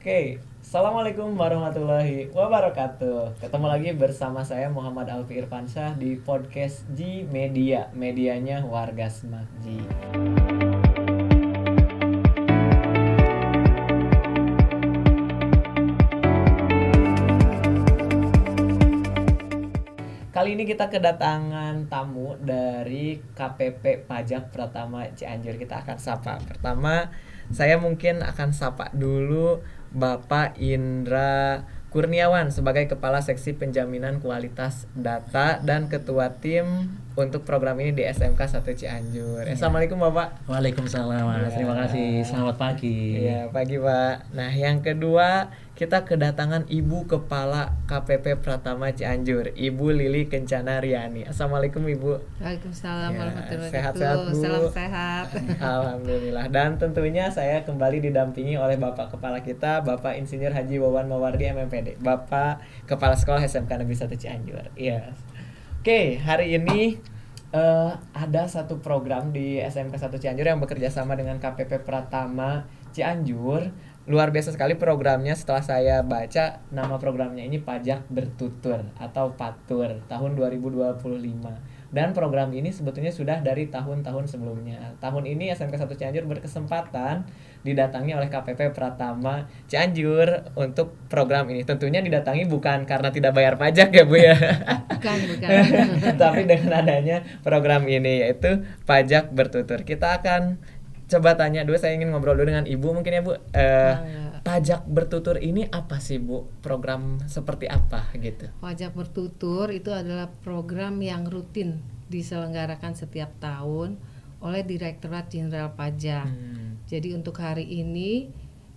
Oke, Assalamualaikum warahmatullahi wabarakatuh. Ketemu lagi bersama saya Muhammad Alfi Irfansyah di podcast Ji Media, medianya Warga Semakji. Kali ini kita kedatangan tamu dari KPP Pajak Pratama Cianjur. Kita akan sapa. Pertama, saya mungkin akan sapa dulu Bapak Indra Kurniawan sebagai Kepala Seksi Penjaminan Kualitas Data dan Ketua Tim untuk program ini di SMK 1 Cianjur. Assalamualaikum Bapak. Waalaikumsalam Mas. Terima kasih. Selamat pagi. Iya, pagi Pak. Nah, yang kedua kita kedatangan Ibu Kepala KPP Pratama Cianjur, Ibu Lili Kencana Riani. Assalamualaikum Ibu. Waalaikumsalam warahmatullahi sehat-sehat, wabarakatuh. Bu. Salam sehat. Alhamdulillah. Dan tentunya saya kembali didampingi oleh Bapak Kepala kita, Bapak Insinyur Haji Wawan Mawardi MMPD, Bapak Kepala Sekolah SMK Negeri 1 Cianjur. Iya. Oke, hari ini ada satu program di SMK 1 Cianjur yang bekerja sama dengan KPP Pratama Cianjur. Luar biasa sekali programnya. Setelah saya baca, nama programnya ini Pajak Bertutur atau PATUR tahun 2025. Dan program ini sebetulnya sudah dari tahun-tahun sebelumnya. Tahun ini SMK 1 Cianjur berkesempatan didatangi oleh KPP Pratama Cianjur untuk program ini. Tentunya didatangi bukan karena tidak bayar pajak ya Bu ya. Bukan. Tapi dengan adanya program ini yaitu Pajak Bertutur. Kita akan coba tanya dulu, saya ingin ngobrol dulu dengan Ibu mungkin ya Bu. Pajak Bertutur ini apa sih Bu? Program seperti apa gitu? Pajak Bertutur itu adalah program yang rutin diselenggarakan setiap tahun oleh Direktorat Jenderal Pajak. Jadi untuk hari ini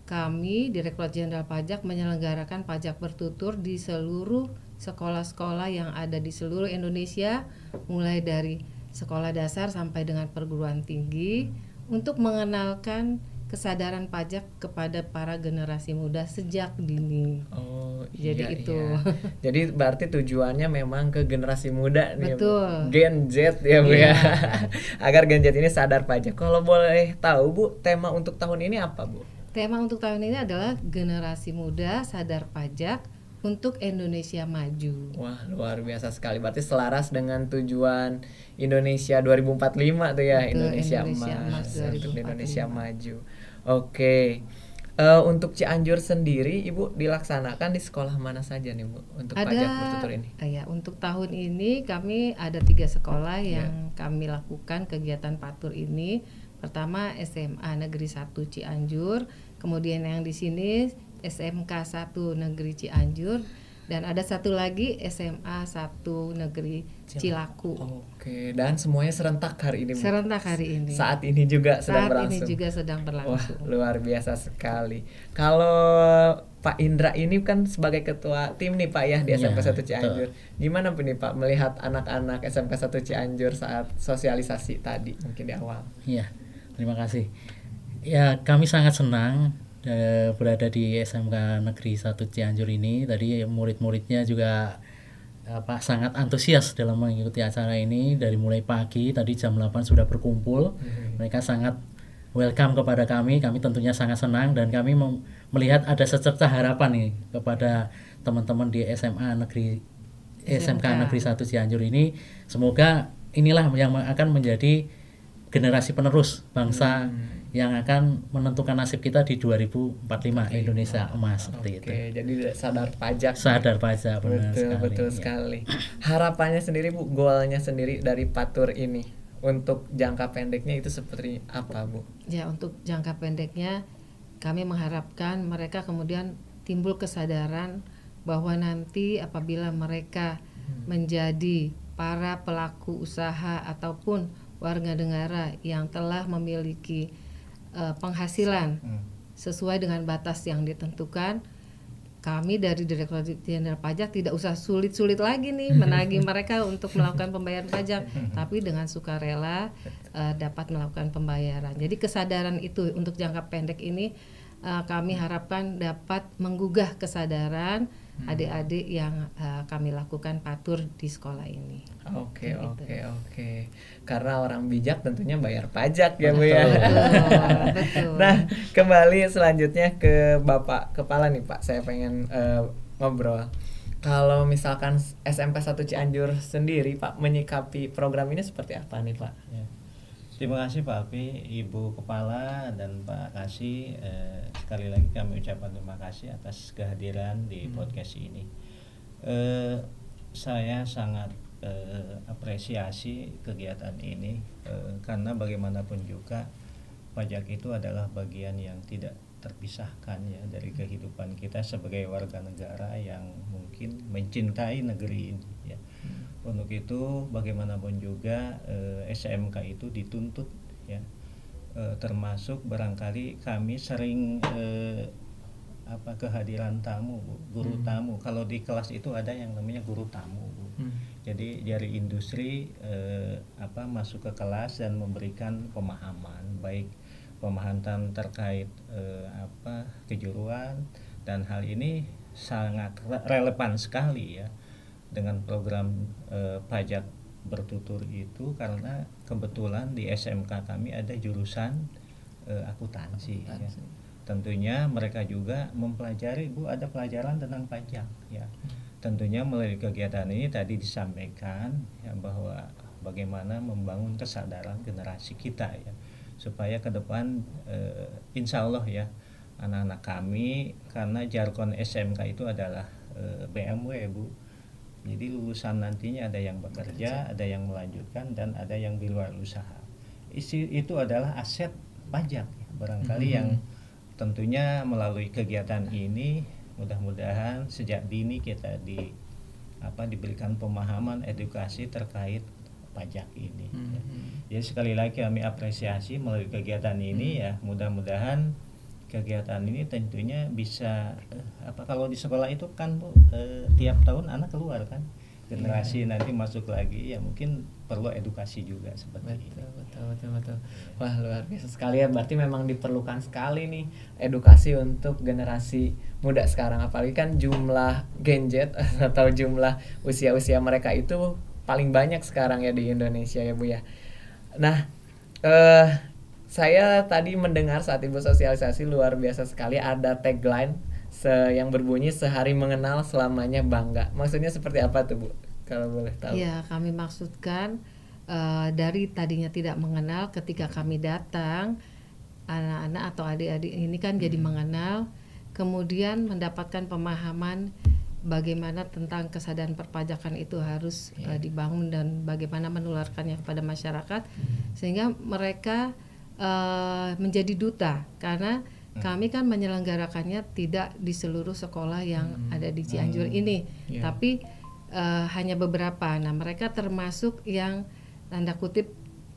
kami Direktorat Jenderal Pajak menyelenggarakan Pajak Bertutur di seluruh sekolah-sekolah yang ada di seluruh Indonesia, mulai dari sekolah dasar sampai dengan perguruan tinggi, untuk mengenalkan kesadaran pajak kepada para generasi muda sejak dini. Oh, jadi iya, itu. Iya. Jadi berarti tujuannya memang ke generasi muda nih. Betul. Gen Z ya Bu ya. Agar Gen Z ini sadar pajak. Kalau boleh tahu Bu, tema untuk tahun ini apa Bu? Tema untuk tahun ini adalah generasi muda sadar pajak untuk Indonesia maju. Wah, luar biasa sekali. Berarti selaras dengan tujuan Indonesia 2045 tuh ya. Betul, Indonesia Indonesia Emas untuk 2045. Indonesia maju. Oke. Untuk Cianjur sendiri Ibu dilaksanakan di sekolah mana saja nih Bu untuk Pajak Bertutur ini? Ya, untuk tahun ini kami ada 3 sekolah yang kami lakukan kegiatan PATUR ini. Pertama SMA Negeri 1 Cianjur, kemudian yang di sini SMK 1 Negeri Cianjur, dan ada satu lagi SMA 1 Negeri Cilaku. Oke, dan semuanya serentak hari ini Bu? Serentak hari ini. Saat ini juga sedang berlangsung. Saat ini juga sedang berlangsung. Wah, luar biasa sekali. Kalau Pak Indra ini kan sebagai ketua tim nih Pak ya di SMK 1 Cianjur. Gimana nih Pak melihat anak-anak SMK 1 Cianjur saat sosialisasi tadi mungkin di awal? Iya, terima kasih. Ya, kami sangat senang berada di SMK Negeri 1 Cianjur ini. Tadi murid-muridnya juga sangat antusias dalam mengikuti acara ini. Dari mulai pagi tadi jam 8 sudah berkumpul. Mereka sangat welcome kepada kami. Kami tentunya sangat senang dan kami melihat ada secerca harapan nih kepada teman-teman di SMK Negeri 1 Cianjur ini. Semoga inilah yang akan menjadi generasi penerus bangsa yang akan menentukan nasib kita di 2045 Indonesia Emas seperti itu. Jadi sadar pajak. Sadar pajak, betul sekali. Harapannya sendiri Bu, goalnya sendiri dari PATUR ini untuk jangka pendeknya itu seperti apa Bu? Ya, untuk jangka pendeknya kami mengharapkan mereka kemudian timbul kesadaran bahwa nanti apabila mereka menjadi para pelaku usaha ataupun warga negara yang telah memiliki penghasilan sesuai dengan batas yang ditentukan, kami dari Direktorat Jenderal Pajak tidak usah sulit-sulit lagi nih menagih mereka untuk melakukan pembayaran pajak, tapi dengan sukarela dapat melakukan pembayaran. Jadi kesadaran itu untuk jangka pendek ini kami harapkan dapat menggugah kesadaran adik-adik yang kami lakukan patur di sekolah ini. Oke, Gitu. oke. Karena orang bijak tentunya bayar pajak ya Bu ya. Betul. Nah, kembali selanjutnya ke Bapak Kepala nih Pak. Saya pengen ngobrol. Kalau misalkan SMK 1 Cianjur sendiri Pak menyikapi program ini seperti apa nih Pak? Ya. Terima kasih Pak Api, Ibu Kepala dan Pak Kasih. Sekali lagi kami ucapkan terima kasih atas kehadiran di podcast ini. Saya sangat apresiasi kegiatan ini karena bagaimanapun juga pajak itu adalah bagian yang tidak terpisahkan ya dari kehidupan kita sebagai warga negara yang mungkin mencintai negeri ini ya. Untuk itu bagaimanapun juga SMK itu dituntut ya, termasuk barangkali kami sering kehadiran tamu, guru tamu. Kalau di kelas itu ada yang namanya guru tamu, Bu. Jadi dari industri masuk ke kelas dan memberikan pemahaman, baik pemahaman terkait kejuruan, dan hal ini sangat relevan sekali ya dengan program pajak bertutur itu, karena kebetulan di SMK kami ada jurusan akuntansi. Ya. Tentunya mereka juga mempelajari, Bu, ada pelajaran tentang pajak ya. Tentunya melalui kegiatan ini tadi disampaikan ya bahwa bagaimana membangun kesadaran generasi kita ya, supaya ke depan insya Allah ya anak-anak kami, karena jargon SMK itu adalah BMW, Bu. Jadi lulusan nantinya ada yang bekerja, ada yang melanjutkan, dan ada yang di luar usaha. Itu adalah aset pajak ya, barangkali yang tentunya melalui kegiatan ini mudah-mudahan sejak dini kita diberikan pemahaman edukasi terkait pajak ini. Ya. Jadi sekali lagi kami apresiasi melalui kegiatan ini ya, mudah-mudahan kegiatan ini tentunya bisa kalau di sekolah itu kan Bu, tiap tahun anak keluar kan, generasi nanti masuk lagi ya, mungkin perlu edukasi juga seperti ini. Betul. Wah, luar biasa sekali ya, berarti memang diperlukan sekali nih edukasi untuk generasi muda sekarang, apalagi kan jumlah Gen Z atau jumlah usia-usia mereka itu paling banyak sekarang ya di Indonesia ya Bu ya. Nah, saya tadi mendengar saat Ibu sosialisasi luar biasa sekali, ada tagline yang berbunyi sehari mengenal selamanya bangga. Maksudnya seperti apa tuh Bu? Kalau boleh tahu. Ya, kami maksudkan dari tadinya tidak mengenal, ketika kami datang anak-anak atau adik-adik ini kan jadi mengenal, kemudian mendapatkan pemahaman bagaimana tentang kesadaran perpajakan itu harus dibangun dan bagaimana menularkannya kepada masyarakat, sehingga mereka menjadi duta, karena kami kan menyelenggarakannya tidak di seluruh sekolah yang ada di Cianjur ini, tapi hanya beberapa. Nah, mereka termasuk yang tanda kutip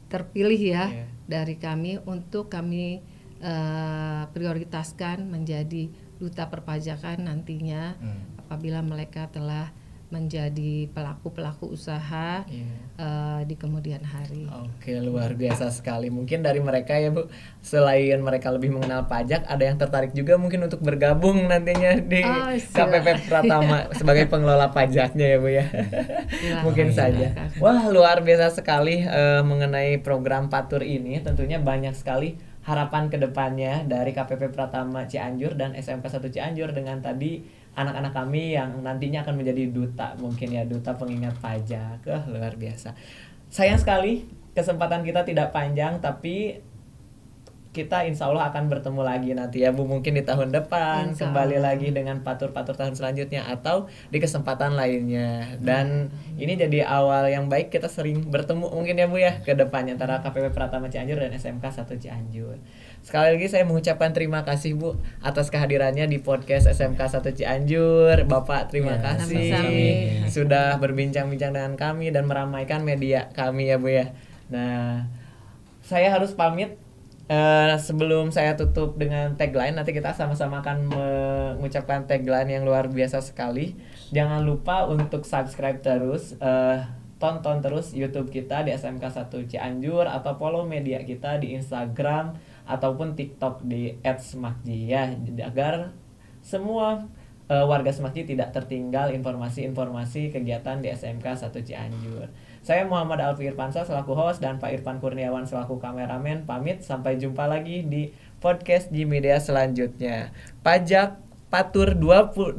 terpilih ya dari kami untuk kami prioritaskan menjadi duta perpajakan nantinya apabila mereka telah menjadi pelaku usaha di kemudian hari. Oke, luar biasa sekali. Mungkin dari mereka ya Bu, selain mereka lebih mengenal pajak, ada yang tertarik juga mungkin untuk bergabung nantinya di KPP Pratama sebagai pengelola pajaknya ya Bu ya. Mungkin saja. Wah, luar biasa sekali mengenai program Patur ini. Tentunya banyak sekali harapan kedepannya dari KPP Pratama Cianjur dan SMK 1 Cianjur dengan tadi anak-anak kami yang nantinya akan menjadi duta, mungkin ya duta pengingat pajak. Luar biasa. Sayang sekali kesempatan kita tidak panjang, tapi kita insya Allah akan bertemu lagi nanti ya Bu, mungkin di tahun depan kembali lagi dengan patur-patur tahun selanjutnya atau di kesempatan lainnya. Dan ini jadi awal yang baik, kita sering bertemu mungkin ya Bu ya ke depannya antara KPP Pratama Cianjur dan SMK 1 Cianjur. Sekali lagi saya mengucapkan terima kasih Bu atas kehadirannya di podcast SMK 1 Cianjur. Bapak terima kasih sudah berbincang-bincang dengan kami dan meramaikan media kami ya Bu ya. Nah, saya harus pamit. Sebelum saya tutup dengan tagline, nanti kita sama-sama akan mengucapkan tagline yang luar biasa sekali. Jangan lupa untuk subscribe terus, tonton terus YouTube kita di SMK 1 Cianjur, atau follow media kita di Instagram ataupun TikTok di @smakji ya, agar semua warga Semakji tidak tertinggal informasi-informasi kegiatan di SMK 1 Cianjur. Saya Muhammad Alfi Irfansa selaku host dan Pak Irfan Kurniawan selaku kameramen pamit. Sampai jumpa lagi di podcast G Media selanjutnya. Pajak Patur 2025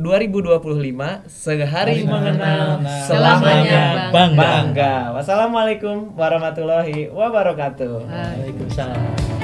sehari mengenal selamanya bangga. Wassalamualaikum warahmatullahi wabarakatuh. Waalaikumsalam.